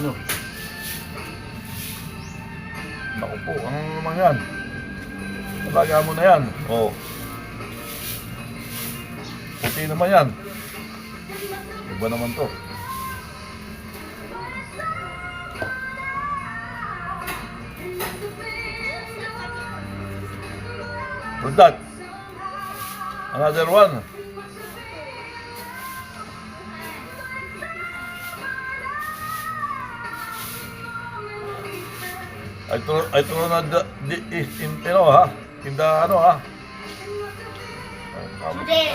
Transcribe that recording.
Ano? Naku po, ano naman yan? Talaga mo na yan. Oo. Puti naman yan. Iba naman to. What's that? Another one. I throw na in, ha? In the, ano, ha? Today.